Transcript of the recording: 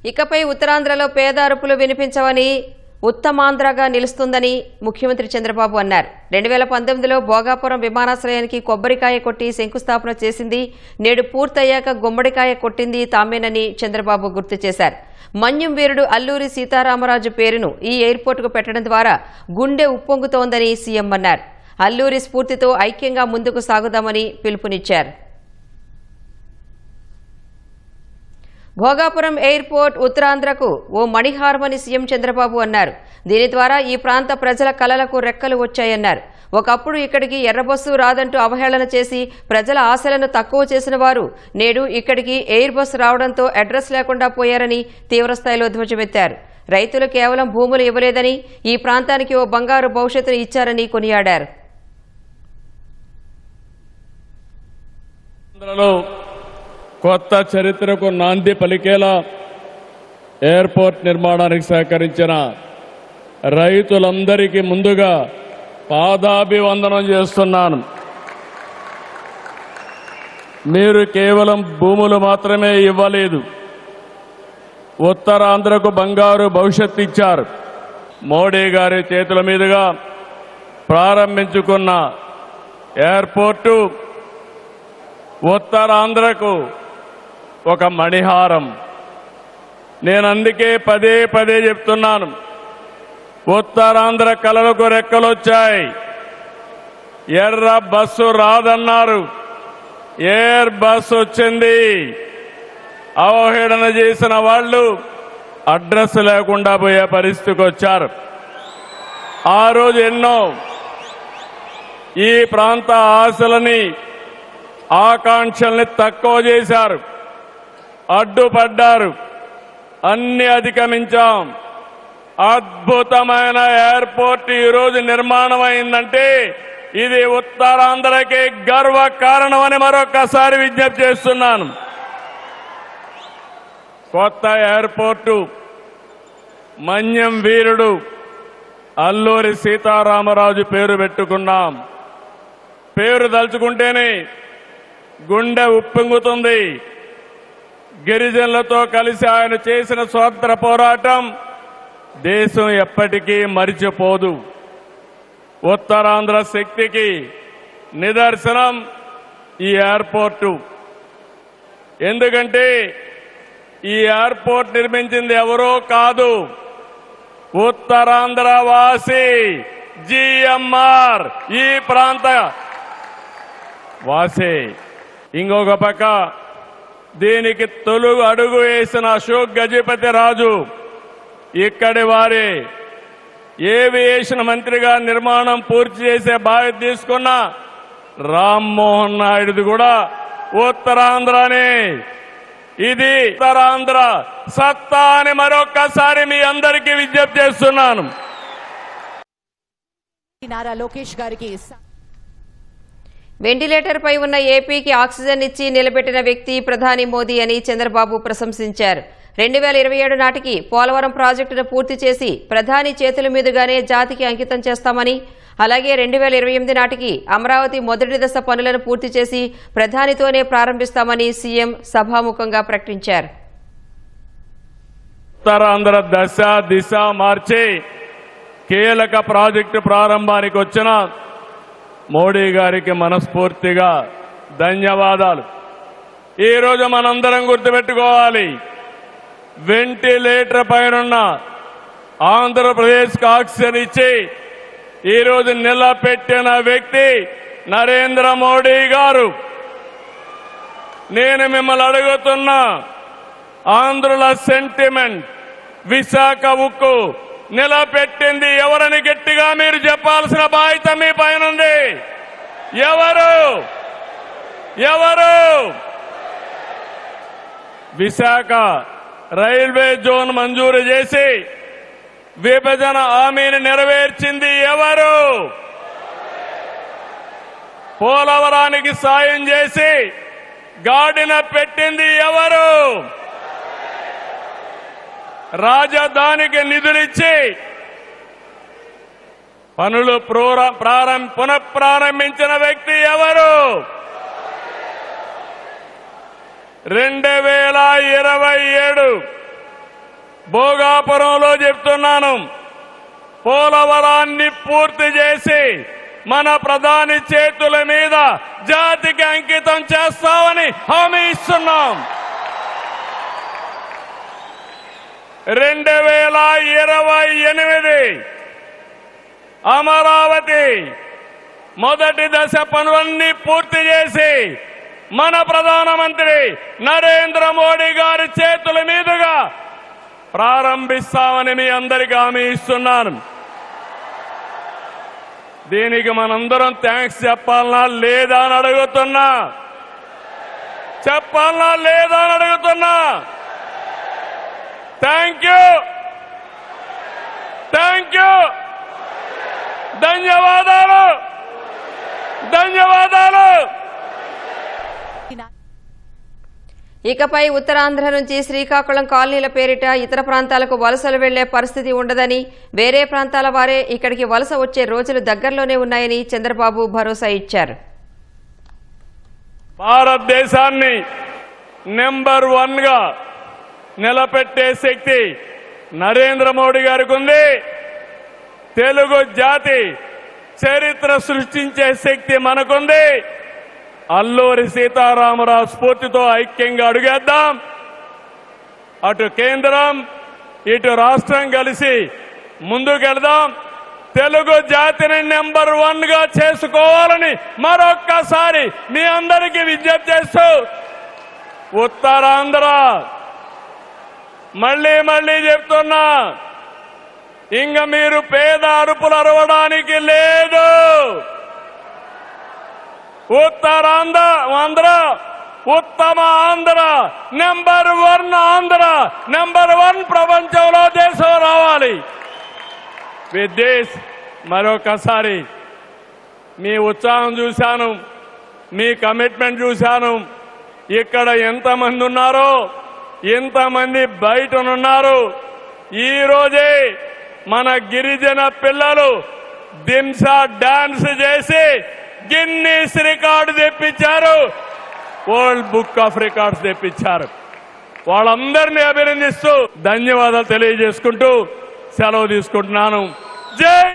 ఇకపై ఉత్తరాంధ్రలో పేద అరుపులు వినిపించవని, ఉత్తమాంధ్రగా నిలుస్తుందని ముఖ్యమంత్రి చంద్రబాబు అన్నారు. 2019లో భోగాపురం విమానాశ్రయానికి కొబ్బరికాయ కొట్టి శంకుస్థాపన చేసింది, నేడు పూర్తయ్యాక గుమ్మడికాయ కొట్టింది తామేనని చంద్రబాబు గుర్తు చేశారు. మన్యం వీరుడు అల్లూరి సీతారామరాజు పేరును ఈ ఎయిర్పోర్టుకు పెట్టడం ద్వారా గుండె ఉప్పొంగుతోందని సీఎం అన్నారు. అల్లూరి స్ఫూర్తితో ఐక్యంగా ముందుకు సాగుదామని పిలుపునిచ్చారు. భోగాపురం ఎయిర్పోర్ట్ ఉత్తరాంధ్రకు ఓ మణిహారమని సీఎం చంద్రబాబు అన్నారు. దీని ద్వారా ఈ ప్రాంత ప్రజల కలలకు రెక్కలు వచ్చాయన్నారు. ఒకప్పుడు ఇక్కడికి ఎర్రబస్సు రాదంటూ అవహేళన చేసి ప్రజల ఆశలను తక్కువ చేసిన వారు నేడు ఇక్కడికి ఎయిర్ బస్సు రావడంతో అడ్రస్ లేకుండా పోయారని తీవ్రస్థాయిలో ధ్వజమెత్తారు. రైతులు కేవలం భూములు ఇవ్వలేదని, ఈ ప్రాంతానికి ఓ బంగారు భవిష్యత్తును ఇచ్చారని కొనియాడారు. కొత్త చరిత్రకు నాంది పలికేలా ఎయిర్పోర్ట్ నిర్మాణానికి సహకరించిన రైతులందరికీ ముందుగా పాదాభివందనం చేస్తున్నాను. మీరు కేవలం భూములు మాత్రమే ఇవ్వలేదు, ఉత్తరాంధ్రకు బంగారు భవిష్యత్తు ఇచ్చారు. మోడీ గారి చేతుల మీదుగా ప్రారంభించుకున్న ఎయిర్పోర్టు ఉత్తరాంధ్రకు ఒక మణిహారం. నేను అందుకే పదే పదే చెప్తున్నాను, ఉత్తరాంధ్ర కలలకు రెక్కలొచ్చాయి. ఎర్ర బస్సు రాదన్నారు, ఎయిర్ బస్సు వచ్చింది. అవహేళన చేసిన వాళ్ళు అడ్రస్ లేకుండా పోయే పరిస్థితికి వచ్చారు. ఆ రోజు ఎన్నో ఈ ప్రాంత ఆశలని, ఆకాంక్షల్ని తక్కువ చేశారు, అడ్డుపడ్డారు. అన్ని అధిగమించాం. అద్భుతమైన ఎయిర్పోర్ట్ ఈరోజు నిర్మాణం అయిందంటే ఇది ఉత్తరాంధ్రకి గర్వ కారణమని మరొకసారి విజ్ఞప్తి చేస్తున్నాను. కొత్త ఎయిర్పోర్టు మన్యం వీరుడు అల్లూరి సీతారామరాజు పేరు పెట్టుకున్నాం. పేరు తలుచుకుంటేనే గుండె ఉప్పొంగుతుంది. గిరిజనులతో కలిసి ఆయన చేసిన స్వాతంత్ర పోరాటం దేశం ఎప్పటికీ మరిచిపోదు. ఉత్తరాంధ్ర శక్తికి నిదర్శనం ఈ ఎయిర్పోర్టు. ఎందుకంటే ఈ ఎయిర్పోర్ట్ నిర్మించింది ఎవరో కాదు, ఉత్తరాంధ్ర వాసి జిఎంఆర్, ఈ ప్రాంత వాసి. ఇంకొక పక్క దీనికి తొలి అడుగు వేసిన అశోక్ గజపతి రాజు ఇక్కడి వారి ఏవియేషన్ మంత్రిగా నిర్మాణం పూర్తి చేసే బాధ్యత తీసుకున్న రామ్మోహన్ నాయుడుది కూడా ఉత్తరాంధ్రనే. ఇది ఉత్తరాంధ్ర సత్తా అని మరొక్కసారి మీ అందరికీ విజ్ఞప్తి చేస్తున్నాను. నారా లోకేష్ గారికి వెంటిలేటర్ పై ఉన్న ఏపీకి ఆక్సిజన్ ఇచ్చి నిలబెట్టిన వ్యక్తి ప్రధాని మోదీ అని చంద్రబాబు ప్రశంసించారు. 2027 నాటికి పోలవరం ప్రాజెక్టును పూర్తి చేసి ప్రధాని చేతుల మీదుగానే జాతికి అంకితం చేస్తామని, అలాగే 2028 నాటికి అమరావతి మొదటి దశ పనులను పూర్తి చేసి ప్రధానితోనే ప్రారంభిస్తామని సీఎం సభాముఖంగా ప్రకటించారు. ఉత్తరాంధ్ర దశ దిశ మార్చి కీలక ప్రాజెక్టు ప్రారంభానికి వచ్చిన మోడీ గారికి మనస్ఫూర్తిగా ధన్యవాదాలు. ఈరోజు మనందరం గుర్తుపెట్టుకోవాలి, వెంటిలేటర్ పైనున్న ఆంధ్రప్రదేశ్కి ఆక్సిజన్ ఇచ్చి ఈరోజు నిలబెట్టిన వ్యక్తి నరేంద్ర మోడీ గారు. నేను మిమ్మల్ని అడుగుతున్నా, ఆంధ్రుల సెంటిమెంట్ విశాఖ ఉక్కు నిలబెట్టింది ఎవరని గట్టిగా మీరు చెప్పాల్సిన బాధ్యత మీ పైన ఉంది. ఎవరు? విశాఖ రైల్వే జోన్ మంజూరు చేసి విభజన హామీని నెరవేర్చింది ఎవరు? పోలవరానికి సాయం చేసి గాడిన పెట్టింది ఎవరు? రాజధానికి నిధులిచ్చి పనులు పునఃప్రారంభించిన వ్యక్తి ఎవరు? 2027 భోగాపురంలో చెప్తున్నాను, పోలవరాన్ని పూర్తి చేసి మన ప్రధాని చేతుల మీద జాతికి అంకితం చేస్తామని హామీ ఇస్తున్నాం. 2028 అమరావతి మొదటి దశ పనులన్నీ పూర్తి చేసి మన ప్రధానమంత్రి నరేంద్ర మోడీ గారి చేతుల మీదుగా ప్రారంభిస్తామని మీ అందరికీ హామీ ఇస్తున్నాను. దీనికి మనందరం థ్యాంక్స్ చెప్పాలనా లేదా అని అడుగుతున్నా. చెప్పాలనా లేదా అని అడుగుతున్నా. థ్యాంక్ యూ, థ్యాంక్ యూ, ధన్యవాదాలు, ధన్యవాదాలు. ఇకపై ఉత్తరాంధ్ర నుంచి శ్రీకాకుళం కాలనీల పేరిట ఇతర ప్రాంతాలకు వలసలు వెళ్లే పరిస్థితి ఉండదని, వేరే ప్రాంతాల వారే ఇక్కడికి వలస వచ్చే రోజులు దగ్గరలోనే ఉన్నాయని చంద్రబాబు భరోసా ఇచ్చారు. భారతదేశాన్ని నెంబర్ 1 గా నిలబెట్టే శక్తి నరేంద్ర మోడీ గారికి ఉంది. తెలుగు జాతి చరిత్ర సృష్టించే శక్తి మనకుంది. అల్లూరి సీతారామరాజు స్ఫూర్తితో ఐక్యంగా అడుగేద్దాం. అటు కేంద్రం ఇటు రాష్ట్రం కలిసి ముందుకెళ్దాం. తెలుగు జాతిని నెంబర్ 1 గా చేసుకోవాలని మరొక్కసారి మీ అందరికీ విజ్ఞప్తి చేస్తూ, ఉత్తరాంధ్ర మళ్ళీ చెప్తున్నా, ఇంక మీరు పేద అరుపులు అరవడానికి లేదు. ఉత్తరాంధ్ర ఉత్తమ ఆంధ్ర, నెంబర్ 1 ఆంధ్ర, నెంబర్ 1 ప్రపంచంలో దేశం రావాలి. విదేశ్ మరొకసారి మీ ఉత్సాహం చూశాను, మీ కమిట్మెంట్ చూశాను. ఇక్కడ ఎంతమంది ఉన్నారో ఎంతమంది బయటనున్నారు. ఈ రోజే మన గిరిజన పిల్లలు దింసా డాన్స్ చేసి గిన్నీస్ రికార్డు తెప్పించారు, వరల్డ్ బుక్ ఆఫ్ రికార్డ్స్ తెప్పించారు. వాళ్ళందరినీ అభినందిస్తూ ధన్యవాదాలు తెలియజేసుకుంటూ సెలవు తీసుకుంటున్నాను. జై